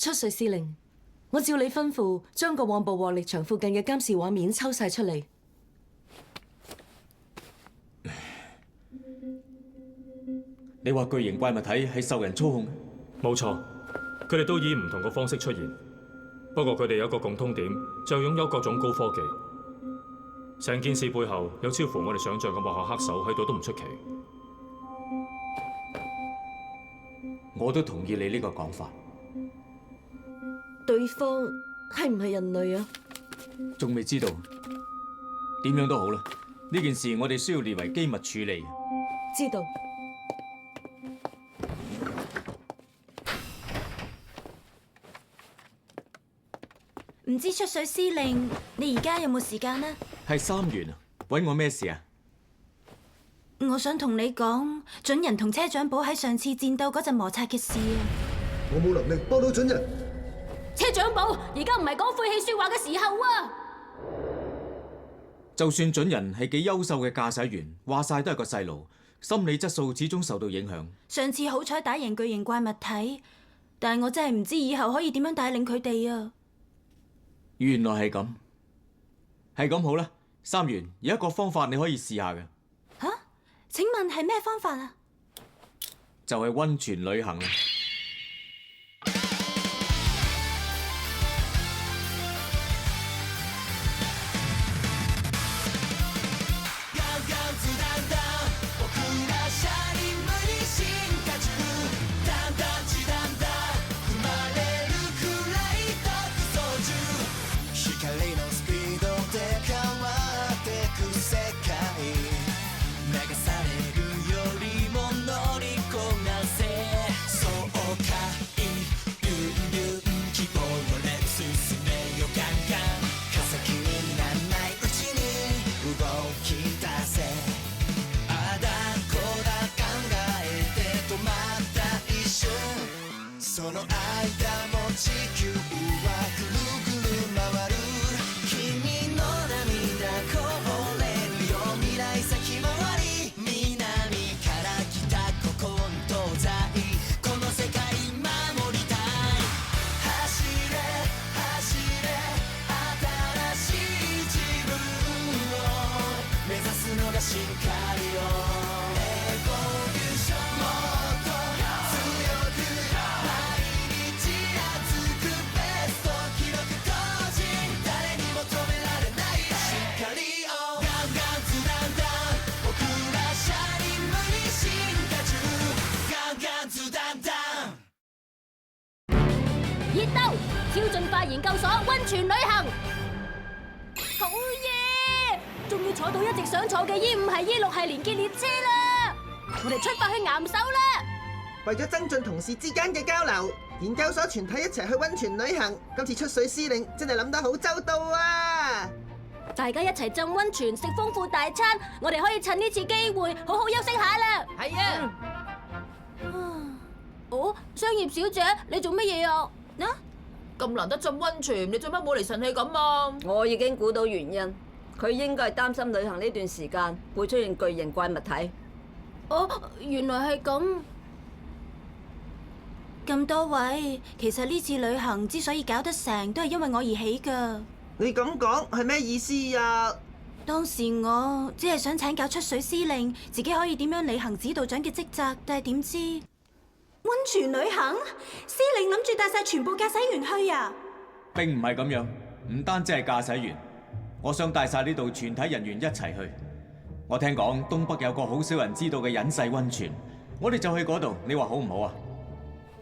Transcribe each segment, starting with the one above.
出水司令，我照你吩咐，將過往捕獲獵場附近嘅監視畫面抽晒出嚟。你話巨型怪物體係受人操控？冇錯，佢哋都以唔同嘅方式出現。不過佢哋有一個共通點，就擁有各種高科技。成件事背後有超乎我哋想象嘅幕後黑手喺度都唔出奇。我都同意你呢個講法。對方係唔係人類啊？仲未知道，點樣都好啦。呢件事我哋需要列為機密處理。知道。唔知出水司令，你而家有冇時間呢？係3元啊，揾我咩事啊？我想同你講，準人同車長寶喺上次戰鬥嗰陣摩擦嘅事啊！我冇能力幫到準人。車長寶，而家唔係講晦氣說話嘅時候啊！就算準人係幾優秀嘅駕駛員，話晒都係個細路，心理質素始終受到影響。上次好彩打贏巨型怪物體，但係我真係唔知以後可以點樣帶領佢哋啊！原來係咁，係咁好啦。3元，有一個方法你可以試下嘅。吓？請問係咩方法啊？就係溫泉旅行啦。超進化研究所溫泉旅行，好嘢！終於坐到一直想坐嘅 E5係 E6係連結列車啦！我哋出發去岩手啦！為咗增進同事之間嘅交流，研究所全體一齊去溫泉旅行。今次出水司令真係諗得好周到啊！大家一齊浸溫泉，食豐富大餐，我哋可以趁呢次機會好好休息下啦。係啊。哦，商業小姐，你做乜嘢啊？嗱。咁難得浸溫泉，你做乜冇嚟神氣咁啊？我已經估到原因，佢應該係擔心旅行呢段時間會出現巨型怪物體。哦，原來係咁。咁多位，其實呢次旅行之所以搞得成，都係因為我而起㗎。你咁講係咩意思啊？當時我只係想請教出水司令，自己可以點樣履行指導長嘅職責，但係點知？溫泉旅行，司令諗住帶晒全部駕駛員去啊？並唔係咁樣，唔單止係駕駛員，我想帶晒呢度全體人員一齊去。我聽講東北有個好少人知道嘅隱世溫泉，我哋就去嗰度，你話好唔好啊？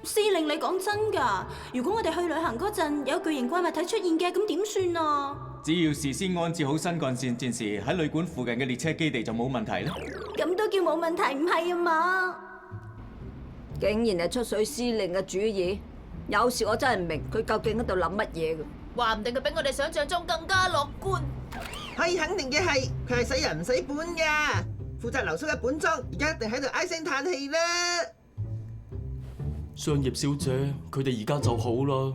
司令，你講真㗎？如果我哋去旅行嗰陣有巨型怪物體出現嘅，咁點算啊？只要事先安置好新幹線戰士喺旅館附近嘅列車基地就冇問題啦。咁都叫冇問題，唔係啊嘛？竟然係出水司令嘅主意，有時我真係唔明佢究竟喺度諗乜嘢嘅。話唔定佢比我哋想象中更加樂觀。可以肯定嘅係，佢係使人唔使本㗎，負責留宿嘅本莊而家一定喺度唉聲嘆氣啦。商業小姐，佢哋而家就好啦。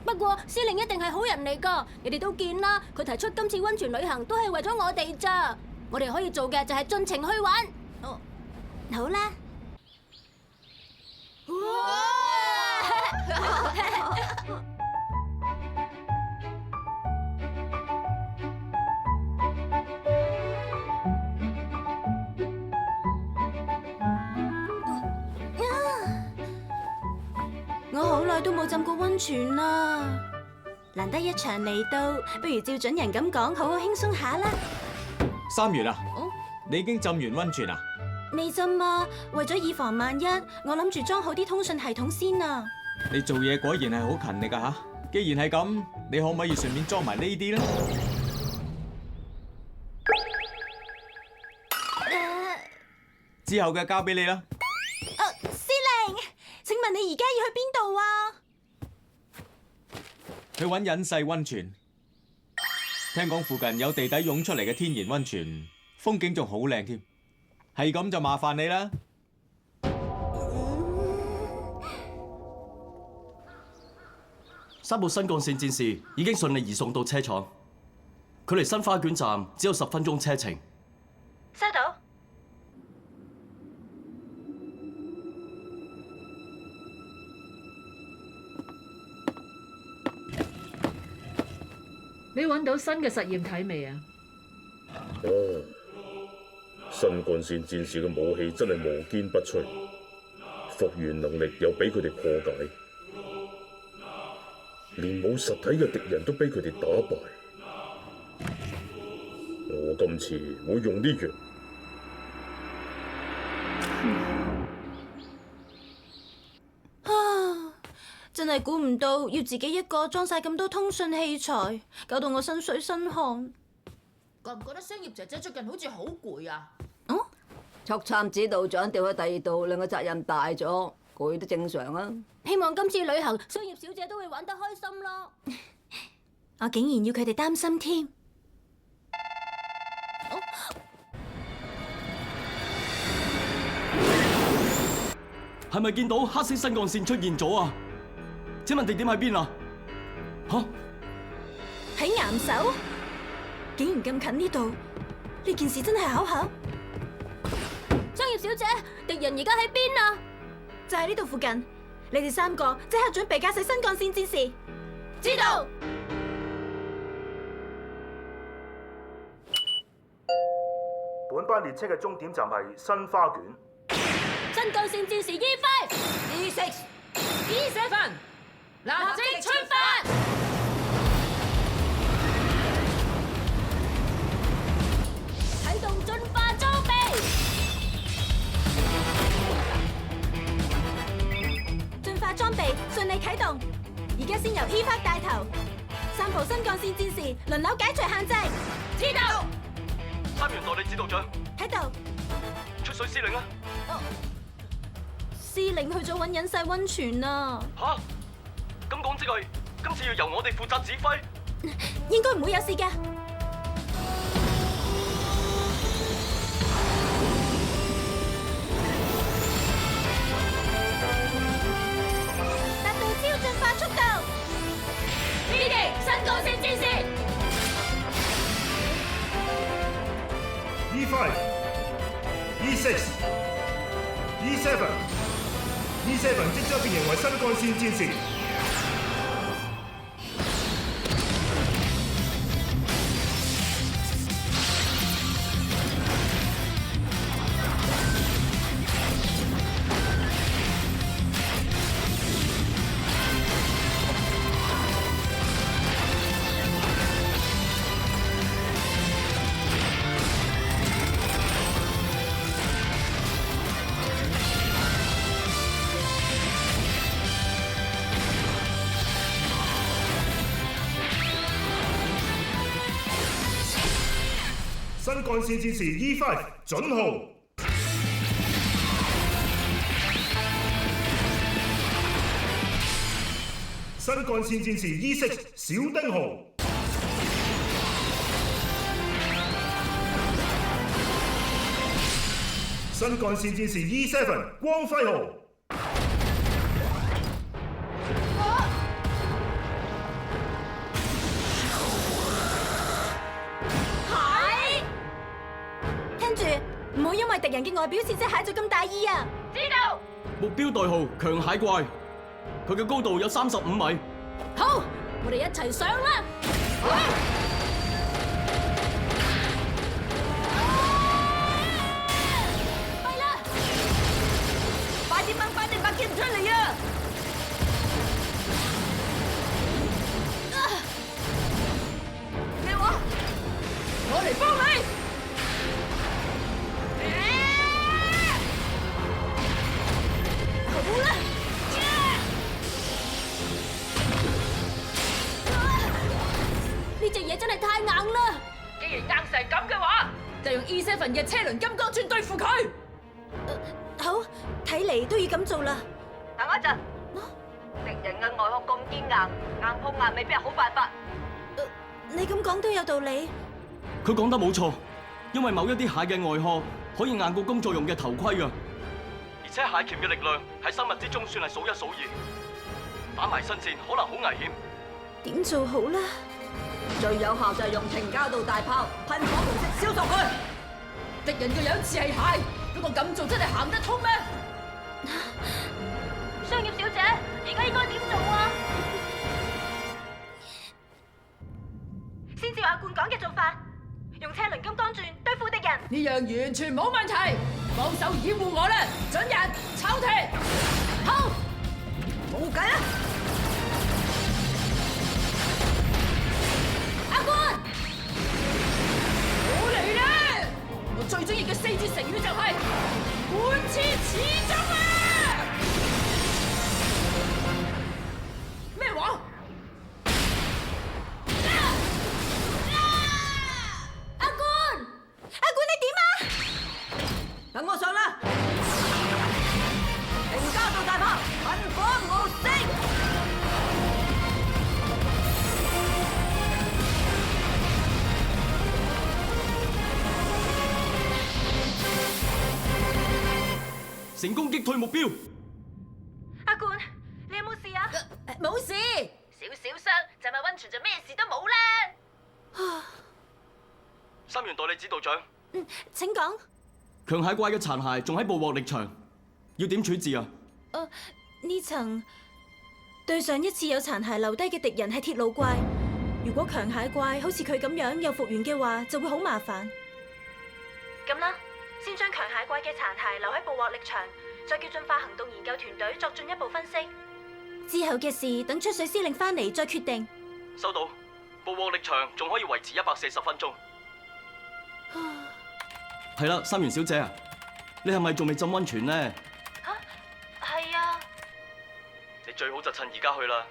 不過司令一定係好人嚟㗎，你哋都見啦，佢提出今次溫泉旅行都係為咗我哋咋，我哋可以做嘅就係盡情去玩。哦，好啦。哇！我好耐都冇浸過溫泉啦，難得一場嚟到，不如照準人咁講，好好輕鬆下啦。三元啊，哦，你已經浸完溫泉啊？未浸啊，為咗以防萬一，我諗住裝好啲通訊系統先啊。你做嘢果然係好勤力㗎吓。既然係咁，你可唔可以順便裝埋呢啲咧？之後嘅交俾你啦。司令，請問你而家要去邊度啊？去揾隱世溫泉。聽講附近有地底湧出嚟嘅天然溫泉，風景仲好靚添。係咁就麻煩你啦。3部新幹線戰士已經順利移送到車廠，距離新花卷站只有10分鐘車程。收到。你揾到新嘅實驗體未啊？哦，新幹線戰士嘅武器真係無堅不摧，復原能力又俾佢哋破解。連冇實體嘅敵人都俾佢哋打敗，我今次會用呢樣。啊！真係估唔到要自己一個裝晒咁多通訊器材，搞到我身水身汗。覺唔覺得商業姐姐最近好似好攰啊？哦，速參指導長調去第二度，令個責任大咗，攰都正常啊。希望今次旅行商業小姐都會玩得開心咯。我竟然要佢哋擔心添。係咪見到黑色新幹線出現咗啊？請問地點喺邊啊？吓？喺岩手，竟然咁近呢度，呢件事真係巧合。商業小姐，敵人而家喺邊啊？就喺呢度附近。你哋3個即刻準備駕駛新幹線戰士。知道。本班列車嘅終點站係新花卷。新幹線戰士 E6、E7，立即出發！啟動進化裝備。進化裝備順利啟動，而家先由 E5 帶頭，3部新幹線戰士輪流解除限制。知道。3元代理指導長喺度。出水司令啊！司令去咗揾隱世溫泉啊！吓？咁講即係今次要由我哋負責指揮？應該唔會有事㗎。達到超進化速度。呢啲新幹線戰士。E5、E6、E7 即將變形為新幹線戰士。新幹線戰士 E5 準號，新幹線戰士 E6 小丁號，新幹線戰士 E7 光輝號。唔好因為敵人嘅外表似隻蟹就咁大意啊！知道。目標代號強蟹怪，佢嘅高度有35米。好，我哋一齊上啦！快啦！快啲掹翻啲百劍出嚟啊！成咁嘅話，就用 E7嘅車輪金剛鑽對付佢。好，睇嚟都要咁做啦。等一陣，敵人嘅外殼咁堅硬，硬碰硬未必係好辦法。你咁講都有道理。佢講得冇錯，因為某一啲蟹嘅外殼可以硬過工作用嘅頭盔啊！而且蟹鉗嘅力量喺生物之中算係數一數二，打埋身戰可能好危險。點做好呢？最有效就係用停交道大炮噴火模式燒熟佢。敵人個樣似係蟹，不過咁做真係行得通咩？商業小姐，而家應該點做啊？先照阿冠講嘅做法，用車輪金剛鑽對付敵人。呢樣完全冇問題，幫手掩護我啦，準人抽停。好，冇計啦！阿冠，好嚟啦！我最中意嘅4字成語就係貫徹始終啊！咩話？等我上啦！停交道大炮，噴火模式。成功擊退目標。阿冠，你有冇事啊？冇事，少少傷，浸下温泉就咩事都冇啦。三元代理指導長，請講。強蟹怪嘅殘骸仲喺捕獲力場，要點處置啊？呢層對上一次有殘骸留低嘅敵人係鐵路怪，如果強蟹怪好似佢咁樣又復原嘅話，就會好麻煩。咁啦，先將強蟹怪嘅殘骸留喺捕獲力場，再叫進化行動研究團隊作進一步分析。之後嘅事等出水司令翻嚟再決定。收到，捕獲力場仲可以維持140分鐘。係啦，三元小姐啊，你係咪仲未浸溫泉呢？吓，係啊。你最好就趁而家去啦。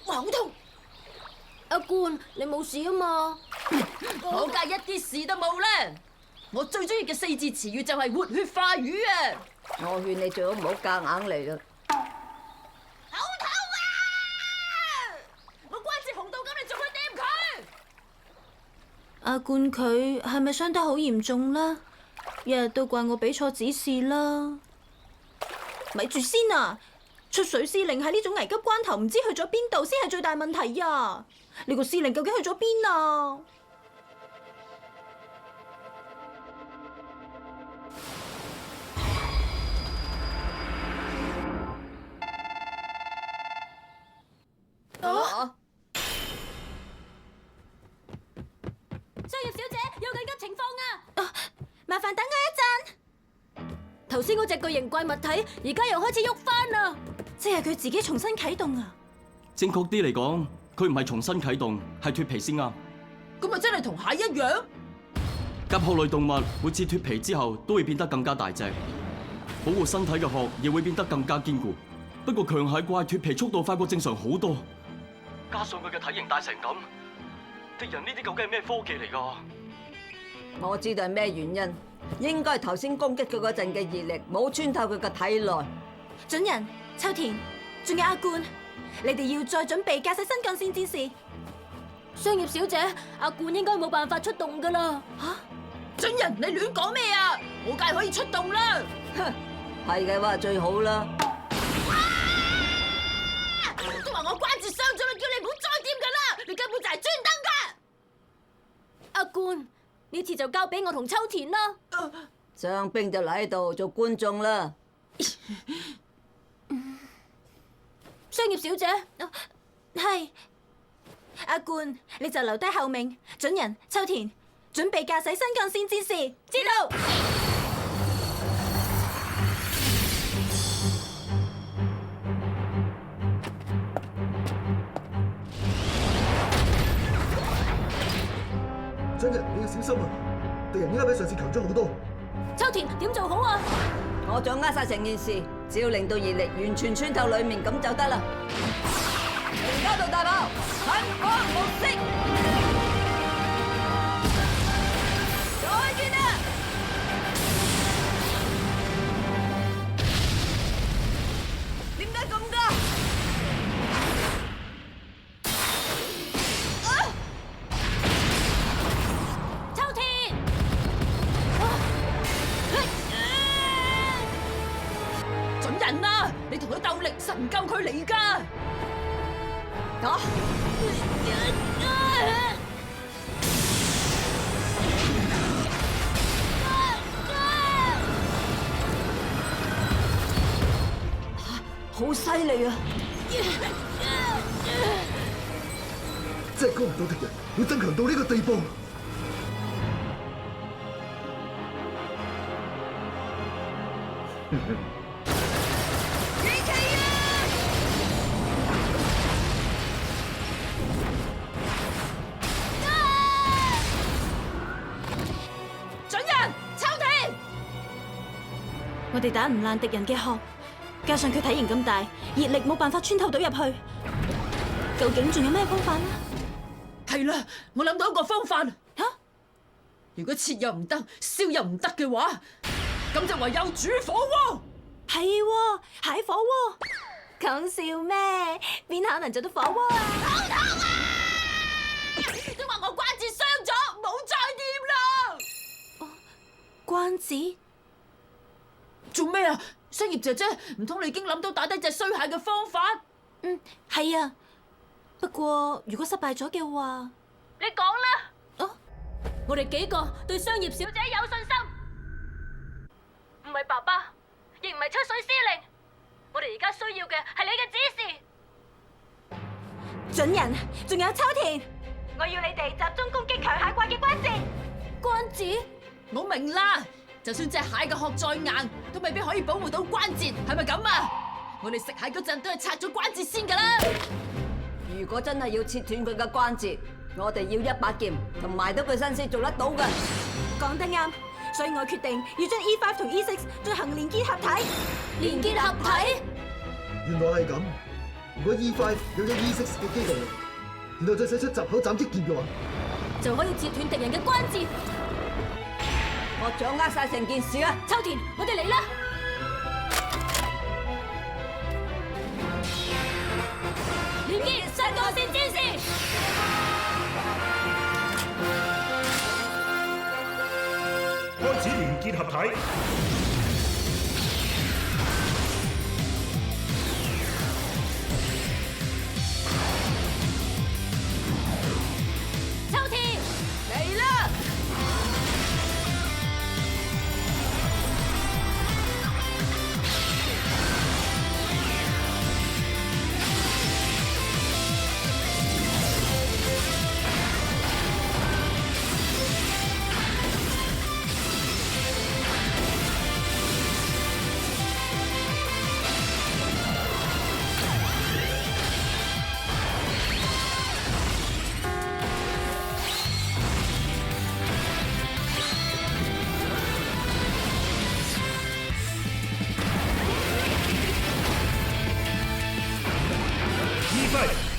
哇，好痛！阿冠，你冇事啊嘛？我梗係一啲事都冇啦。我最中意嘅4字詞語就係活血化瘀啊！我勸你最好唔好夾硬嚟啦。好痛啊！我關節紅到咁，你仲去掂佢？阿冠佢係咪傷得好嚴重啦？日日都怪我俾錯指示啦。咪住先啊！出水司令喺呢種危急關頭唔知去咗邊度先係最大問題啊！呢個司令究竟去咗邊啊？商業小姐，有緊急情況啊！麻煩等我一陣。頭先嗰隻巨型怪物體，而家又開始喐翻啦，即係佢自己重新啟動啊！正確啲嚟講，佢唔係重新啟動，係脫皮先啱。咁咪真係同蟹一樣？甲殼類動物每次脫皮之後都會變得更加大隻，保護身體嘅殼亦會變得更加堅固。不過強蟹怪脫皮速度快過正常好多，加上佢嘅體型大成咁，敵人呢啲究竟係咩科技嚟㗎？我知道係咩原因，應該係頭先攻擊佢嗰陣嘅熱力冇穿透佢嘅體內。準人、秋田，仲有阿冠，你哋要再準備駕駛新幹線戰士。商業小姐，阿冠應該冇辦法出動噶啦。吓，準人，你亂講咩啊？我梗係可以出動啦。哼，係嘅話最好啦。都話我關節傷咗啦，叫你唔好再掂噶啦，你根本就係專登噶。阿冠，呢次就交俾我同秋田啦。傷兵就嚟喺度做觀眾啦。商業小姐，係阿冠，你就留低後命。準人、秋田，準備駕駛新幹線戰士。知道。準人，你要小心啊！敵人應該比上次強咗好多。秋田點做好啊？我掌握晒成件事，只要令到熱力完全穿透裡面咁就得啦。而家到大炮，噴火木色，再見啦！點解咁㗎？秋田，準人啊！你同佢鬥力，神救佢嚟㗎！啊！好犀利啊！真係估唔到敵人會增強到呢個地步。準人，秋田！我哋打唔爛敵人嘅殼，加上佢體型咁大，熱力冇辦法穿透到入去。究竟仲有咩方法呢？係啦，我諗到一個方法。吓？如果切又唔得，燒又唔得嘅話，咁就唯有煮火鍋。係喎，蟹火鍋。講笑咩？邊可能做到火鍋啊？好痛啊！都話我關節傷咗，冇再掂啦。關節？做咩啊？商業姐姐，唔通你已經諗到打低隻衰蟹嘅方法？嗯，係啊。不過如果失敗咗嘅話，你講啦。哦，我哋幾個對商業小姐有信心，唔係爸爸，亦唔係出水司令。我哋而家需要嘅係你嘅指示。準人，仲有秋田，我要你哋集中攻擊強蟹怪嘅關節。關節？我明啦，就算隻蟹嘅殼再硬，都未必可以保護到關節，係咪咁啊？我哋食蟹嗰陣都係拆咗關節先㗎啦。如果真係要切斷佢嘅關節，我哋要一把劍同埋到佢身先做得到㗎。講得啱，所以我決定要將 E5 同 E6 進行連結合體。連結合體？原來係咁。如果 E5 有咗 E6 嘅機動力，然後再使出閘口斬擊劍嘅話，就可以截斷敵人嘅關節。我掌握晒成件事啊！秋田，我哋嚟啦！連結上岸線戰士，開始連結合體。秋田，嚟啦！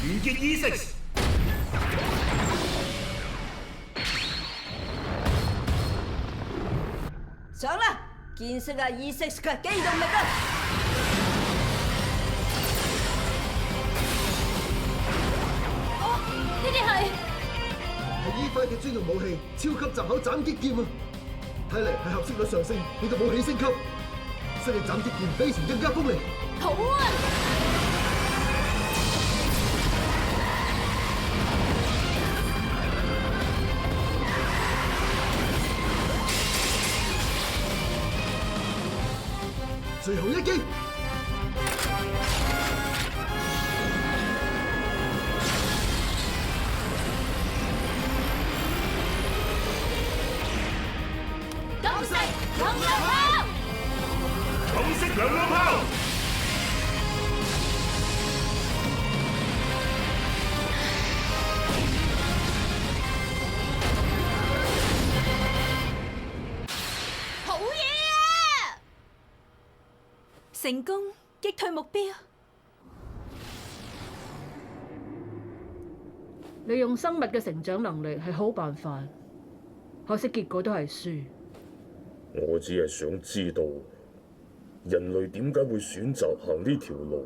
連結 E6， 上啦！見識下 E6 嘅機動力啊！哦，呢啲係E5嘅專用武器——超級閘口斬擊劍啊！睇嚟係合適率上升，你嘅武器升級，新嘅斬擊劍比以前更加鋒利。好啊！最後一擊！金色能量炮！紅色能量炮！好嘢！成功擊退目標。利用生物嘅成長能力係好辦法，可惜結果都係輸。我只係想知道人類點解會選擇行呢條路，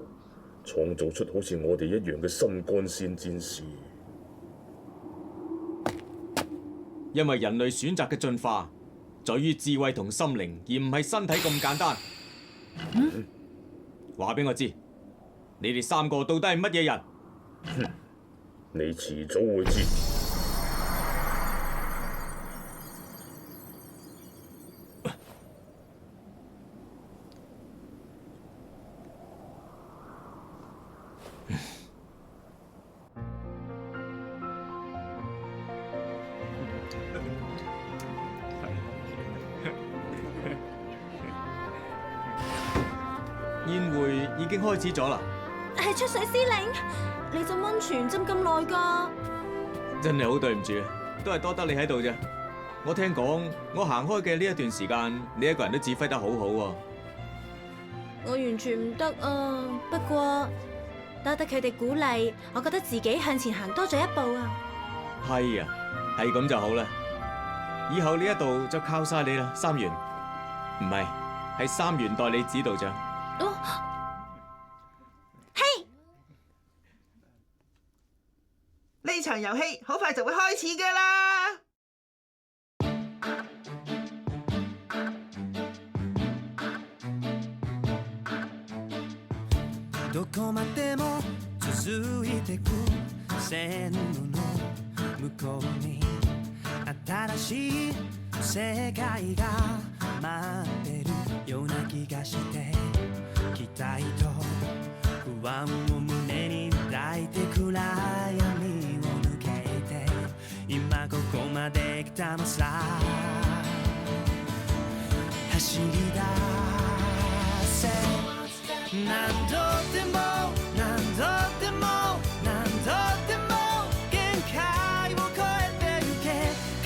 創造出好似我哋一樣嘅新幹線戰士。因為人類選擇嘅進化，在於智慧同心靈，而唔係身體咁簡單。話俾我知，你哋三個到底係乜嘢人？你遲早會知。宴會已經開始咗啦。係出水司令，你浸溫泉浸咁耐㗎？真係好對唔住，都係多得你喺度啫。我聽講，我行開嘅呢一段時間，你一個人都指揮得好好喎。我完全唔得啊！不過多得佢哋鼓勵，我覺得自己向前行多咗一步啊！係啊，係咁就好啦。以後呢一度就靠晒你啦，三元。唔係，係三元代理指導長。哦，嘿！呢場遊戲好快就會開始㗎啦！どこまでも続いてく線路の向こうに新しい世界が待ってるような気がして期待と不安を胸に抱いて暗闇を抜けて今ここまで来たのさ走り出せ何度でも何度でも何度でも限界を超えてゆけ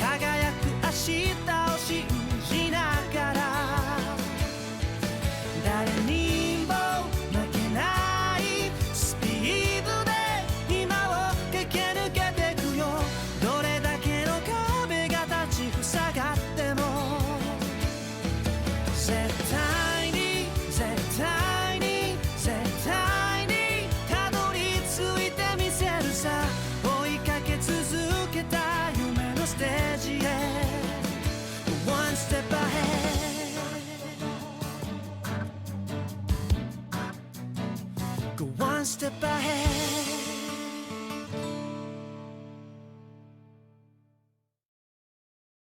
輝く明日を信じながら誰にも負けないスピードで今を駆け抜けてくよどれだけの壁が立ちふさがっても絶対に絶対に絶対にたどり着いてみせるさ追いかけ続けた夢のステージへ One step ahead Go one step ahead